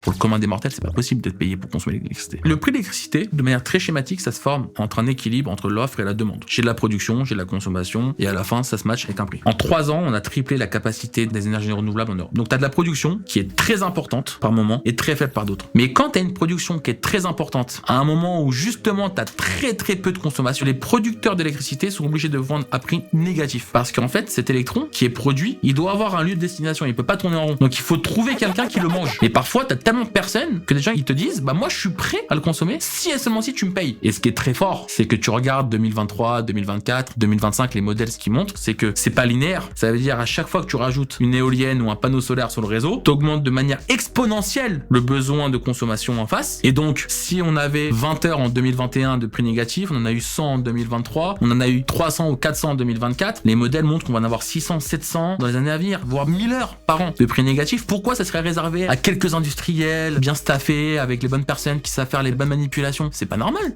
Pour le commun des mortels, c'est pas possible d'être payé pour consommer l'électricité. Le prix de l'électricité, de manière très schématique, ça se forme entre un équilibre entre l'offre et la demande. J'ai de la production, j'ai de la consommation, et à la fin, ça se match avec un prix. En 3 ans, on a triplé la capacité des énergies renouvelables en Europe. Donc, tu as de la production qui est très importante par moment et très faible par d'autres. Mais quand tu as une production qui est très importante, à un moment où justement tu as très peu de consommation, les producteurs d'électricité sont obligés de vendre à prix négatif. Parce qu'en fait, cet électron qui est produit, il doit avoir un lieu de destination, il peut pas tourner en rond. Donc, il faut trouver quelqu'un qui le mange. Et parfois, tu as tellement de personnes que des gens ils te disent bah moi je suis prêt à le consommer si et seulement si tu me payes. Et ce qui est très fort, c'est que tu regardes 2023, 2024, 2025 les modèles, ce qui montrent, c'est que c'est pas linéaire. Ça veut dire à chaque fois que tu rajoutes une éolienne ou un panneau solaire sur le réseau, t'augmentes de manière exponentielle le besoin de consommation en face. Et donc si on avait 20 heures en 2021 de prix négatif, on en a eu 100 en 2023, on en a eu 300 ou 400 en 2024, les modèles montrent qu'on va en avoir 600, 700 dans les années à venir, voire 1000 heures par an de prix négatif. Pourquoi ça serait réservé à quelques industriels bien staffés, avec les bonnes personnes qui savent faire les bonnes manipulations? C'est pas normal.